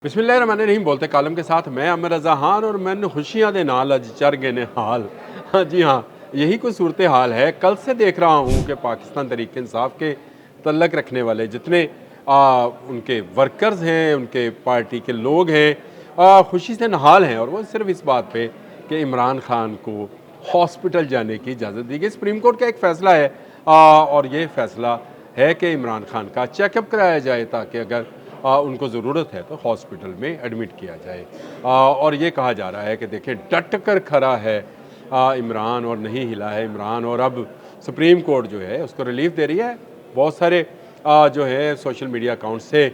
बिस्मिल्लाहिर्रहमानिर्रहीम बोलते कालम के साथ मैं अमर रज़ा खान और मैंने खुशियाँ दे नाल अज चर गए ने हाल। हाँ जी हाँ, यही कोई सूरत हाल है। कल से देख रहा हूँ कि पाकिस्तान तहरीक इंसाफ के तल्लक रखने वाले जितने उनके वर्कर्स हैं, उनके पार्टी के लोग हैं, खुशी से नहाल हैं। और वो सिर्फ इस बात पे कि इमरान खान को हॉस्पिटल जाने की इजाज़त दी गई। सुप्रीम कोर्ट का एक फ़ैसला है और ये फ़ैसला है कि इमरान खान का चेकअप कराया जाए ताकि अगर उनको ज़रूरत है तो हॉस्पिटल में एडमिट किया जाए। और ये कहा जा रहा है कि देखिए डट कर खड़ा है इमरान और नहीं हिला है इमरान। और अब सुप्रीम कोर्ट जो है उसको रिलीफ दे रही है। बहुत सारे जो है सोशल मीडिया अकाउंट से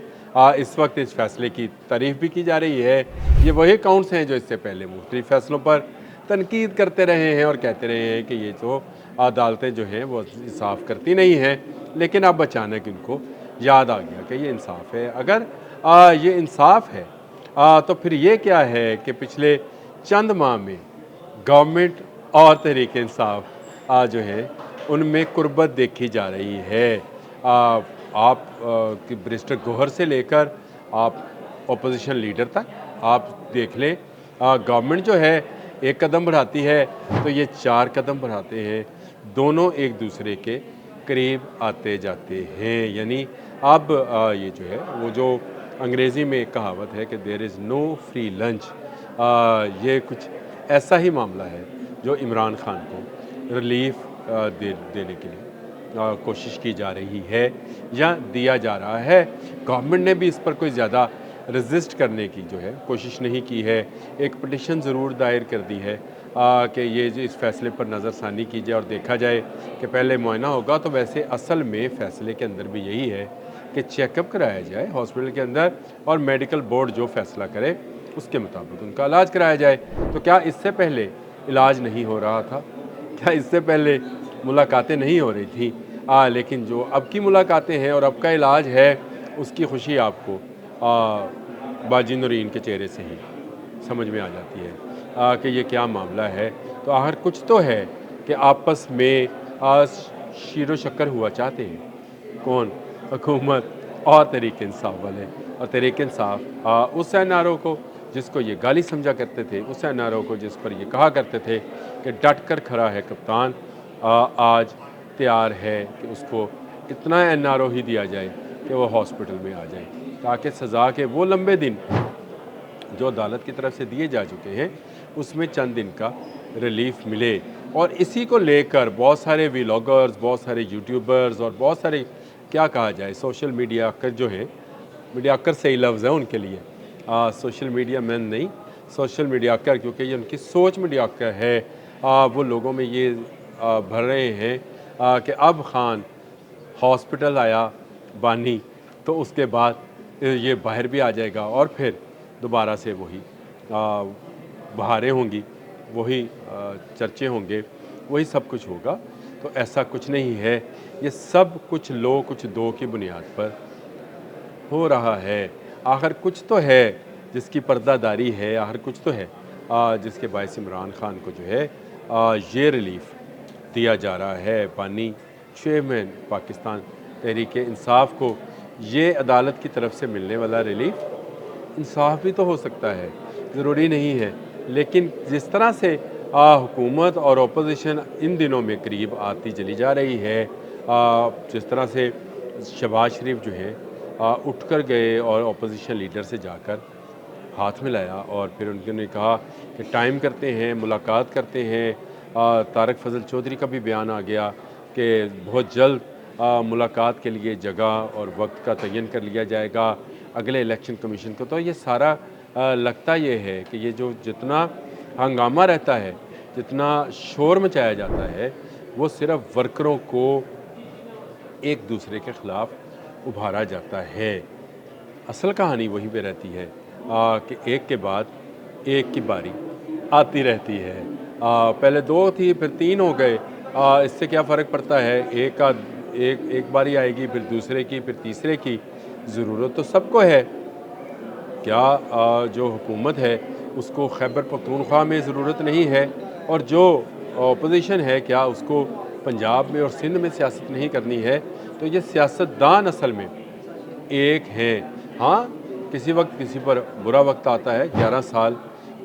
इस वक्त इस फैसले की तारीफ़ भी की जा रही है। ये वही अकाउंट्स हैं जो इससे पहले मुख्तलिफ फैसलों पर तनकीद करते रहे हैं और कहते रहे हैं कि ये जो अदालतें जो हैं वो इंसाफ करती नहीं हैं, लेकिन अब अचानक इनको याद आ गया कि ये इंसाफ है। अगर ये इंसाफ है तो फिर ये क्या है कि पिछले चंद माह में गवर्नमेंट और तहरीक इंसाफ जो है उनमें कुर्बत देखी जा रही है। आप कि बैरिस्टर गौहर से लेकर आप अपोजिशन लीडर तक आप देख लें, गवर्नमेंट जो है एक कदम बढ़ाती है तो ये चार कदम बढ़ाते हैं। दोनों एक दूसरे के करीब आते जाते हैं। यानी अब ये जो है वो जो अंग्रेज़ी में एक कहावत है कि there is no free lunch, ये कुछ ऐसा ही मामला है जो इमरान खान को रिलीफ देने के लिए कोशिश की जा रही है या दिया जा रहा है। गवर्नमेंट ने भी इस पर कोई ज़्यादा रेजिस्ट करने की जो है कोशिश नहीं की है। एक पिटिशन ज़रूर दायर कर दी है कि ये जो इस फैसले पर नज़रसानी की जाए और देखा जाए कि पहले मुआयना होगा। तो वैसे असल में फ़ैसले के अंदर भी यही है कि चेकअप कराया जाए हॉस्पिटल के अंदर और मेडिकल बोर्ड जो फ़ैसला करे उसके मुताबिक उनका इलाज कराया जाए। तो क्या इससे पहले इलाज नहीं हो रहा था? क्या इससे पहले मुलाकातें नहीं हो रही थी? लेकिन जो अब की मुलाकातें हैं और अब का इलाज है उसकी खुशी आपको बाजी नूरीन के चेहरे से ही समझ में आ जाती है कि ये क्या मामला है। तो आखिर कुछ तो है कि आपस में शीरो शक्कर हुआ चाहते हैं। कौन? हुकूमत और तहरीक इंसाफ वाले। और तहरीक इंसाफ उस एनआरओ को जिसको ये गाली समझा करते थे, उस एनआरओ को जिस पर ये कहा करते थे कि डट कर खड़ा है कप्तान, आज तैयार है कि उसको इतना एनआरओ ही दिया जाए कि वो हॉस्पिटल में आ जाए ताकि सज़ा के वो लंबे दिन जो अदालत की तरफ से दिए जा चुके हैं उसमें चंद दिन का रिलीफ मिले। और इसी को लेकर बहुत सारे व्लॉगर्स, बहुत सारे यूट्यूबर्स और बहुत सारे क्या कहा जाए सोशल मीडिया कर जो है, मीडिया कर सही लफ्ज़ है उनके लिए, सोशल मीडिया मैन नहीं, सोशल मीडिया कर, क्योंकि ये उनकी सोच मीडिया कर है। वो लोगों में ये भर रहे हैं कि अब खान हॉस्पिटल आया बानी तो उसके बाद ये बाहर भी आ जाएगा और फिर दोबारा से वही बहारें होंगी, वही चर्चे होंगे, वही सब कुछ होगा। तो ऐसा कुछ नहीं है। ये सब कुछ लो कुछ दो की बुनियाद पर हो रहा है। आखिर कुछ तो है जिसकी पर्दादारी है, आखिर कुछ तो है जिसके बायस इमरान खान को जो है ये रिलीफ दिया जा रहा है। बानी चेयरमैन पाकिस्तान तहरीक इंसाफ को ये अदालत की तरफ से मिलने वाला रिलीफ इंसाफ भी तो हो सकता है, ज़रूरी नहीं है। लेकिन जिस तरह से हुकूमत और अपोजिशन इन दिनों में करीब आती चली जा रही है, जिस तरह से शहबाज शरीफ जो है उठ कर गए और अपोजिशन लीडर से जाकर हाथ मिलाया और फिर उन्होंने कहा कि टाइम करते हैं, मुलाकात करते हैं। तारक फजल चौधरी का भी बयान आ गया कि बहुत जल्द मुलाकात के लिए जगह और वक्त का तयन कर लिया जाएगा अगले इलेक्शन कमीशन को। तो ये सारा लगता ये है कि ये जो जितना हंगामा रहता है, जितना शोर मचाया जाता है, वो सिर्फ वर्करों को एक दूसरे के ख़िलाफ़ उभारा जाता है। असल कहानी वहीं पे रहती है कि एक के बाद एक की बारी आती रहती है। पहले दो थी फिर तीन हो गए, इससे क्या फ़र्क पड़ता है? एक बारी आएगी, फिर दूसरे की, फिर तीसरे की। ज़रूरत तो सबको है। क्या जो हुकूमत है उसको खैबर पख्तूनख्वा में ज़रूरत नहीं है? और जो अपोजिशन है क्या उसको पंजाब में और सिंध में सियासत नहीं करनी है? तो ये सियासतदान असल में एक हैं। हाँ, किसी वक्त किसी पर बुरा वक्त आता है। 11 साल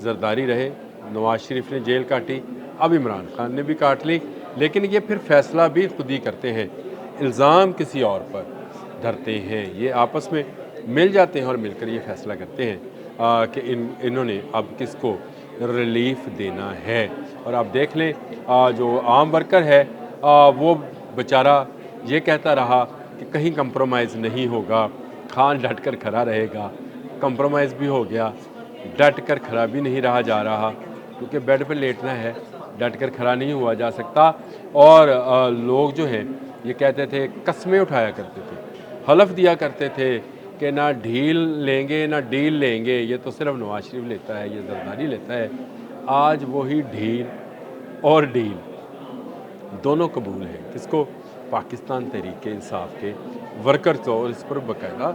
जरदारी रहे, नवाज शरीफ ने जेल काटी, अब इमरान खान ने भी काट ली, लेकिन ये फिर फैसला भी खुद ही करते हैं, इल्ज़ाम किसी और पर धरते हैं। ये आपस में मिल जाते हैं और मिलकर ये फैसला करते हैं कि इन्होंने अब किसको रिलीफ देना है। और आप देख लें जो आम वर्कर है वो बेचारा ये कहता रहा कि कहीं कंप्रोमाइज़ नहीं होगा, खान डट कर खड़ा रहेगा। कंप्रोमाइज़ भी हो गया, डट कर खड़ा भी नहीं रहा जा रहा, क्योंकि बेड पे लेटना है, डट कर खड़ा नहीं हुआ जा सकता। और लोग जो हैं ये कहते थे, कस्में उठाया करते थे, हलफ दिया करते थे कि ना ढील लेंगे ना डील लेंगे, ये तो सिर्फ नवाज शरीफ लेता है, ये जरदारी लेता है। आज वही ढील और डील दोनों कबूल हैं। किसको? पाकिस्तान तहरीक इंसाफ के वर्कर तो। और इस पर बाकायदा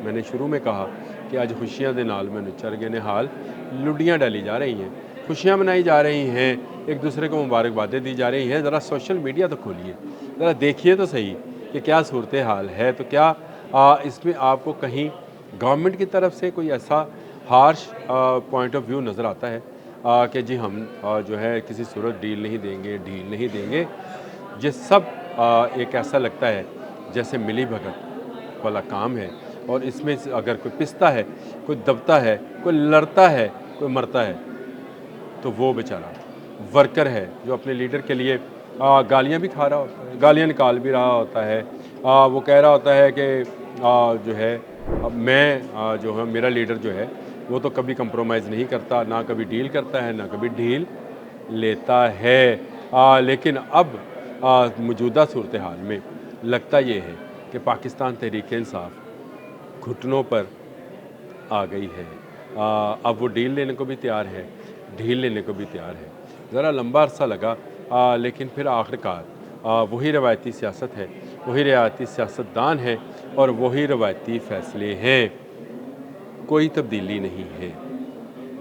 मैंने शुरू में कहा कि आज खुशियां दे नाल मैनू चरगे ने हाल लुडियाँ डाली जा रही हैं, खुशियां मनाई जा रही हैं, एक दूसरे को मुबारकबादें दी जा रही हैं। ज़रा सोशल मीडिया तो खोलिए, ज़रा देखिए तो सही कि क्या सूरत हाल है। तो क्या इसमें आपको कहीं गवर्नमेंट की तरफ से कोई ऐसा हार्श पॉइंट ऑफ व्यू नज़र आता है कि जी हम जो है किसी सूरत डील नहीं देंगे, ढील नहीं देंगे। ये सब एक ऐसा लगता है जैसे मिली भगत वाला काम है। और इसमें से अगर कोई पिसता है, कोई दबता है, कोई लड़ता है, कोई मरता है, तो वो बेचारा वर्कर है जो अपने लीडर के लिए गालियाँ भी खा रहा होता है, गालियाँ निकाल भी रहा होता है। वो कह रहा होता है कि जो है मैं जो है मेरा लीडर जो है वो तो कभी कंप्रोमाइज़ नहीं करता, ना कभी डील करता है, ना कभी डील लेता है। लेकिन अब मौजूदा सूरत हाल में लगता ये है कि पाकिस्तान तहरीक इंसाफ घुटनों पर आ गई है। अब वो डील लेने को भी तैयार है, ढील लेने को भी तैयार है। ज़रा लंबा अरसा लगा, लेकिन फिर आखिरकार वही रवायती सियासत है, वही रवायती सियासतदान है और वही रवायती फ़ैसले हैं। कोई तब्दीली नहीं है,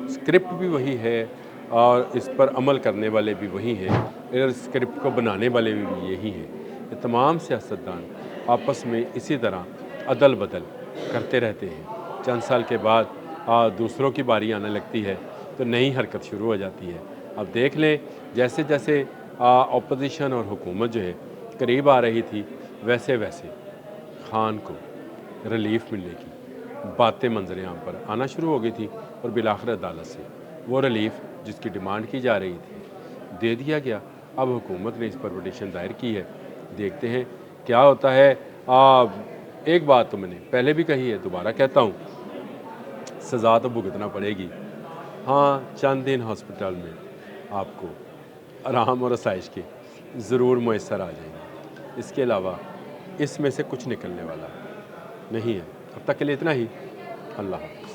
स्क्रिप्ट भी वही है और इस पर अमल करने वाले भी वही हैं, और स्क्रिप्ट को बनाने वाले भी यही हैं। ये तमाम सियासतदान आपस में इसी तरह अदल बदल करते रहते हैं। चंद साल के बाद दूसरों की बारी आने लगती है तो नई हरकत शुरू हो जाती है। अब देख लें, जैसे जैसे अपोजिशन और हुकूमत जो है करीब आ रही थी, वैसे वैसे खान को रिलीफ मिलने की बातें मंजर आम पर आना शुरू हो गई थी। और बिलाखिर अदालत से वो रिलीफ जिसकी डिमांड की जा रही थी दे दिया गया। अब हुकूमत ने इस पर पिटीशन दायर की है, देखते हैं क्या होता है। एक बात तो मैंने पहले भी कही है, दोबारा कहता हूँ, सज़ा तो भुगतना पड़ेगी। हाँ, चंद दिन हॉस्पिटल में आपको आराम और आसाइश के ज़रूर मैसर आ जाएंगे, इसके अलावा इसमें से कुछ निकलने वाला नहीं है। अब तक के लिए इतना ही। अल्लाह हाफ़िज़।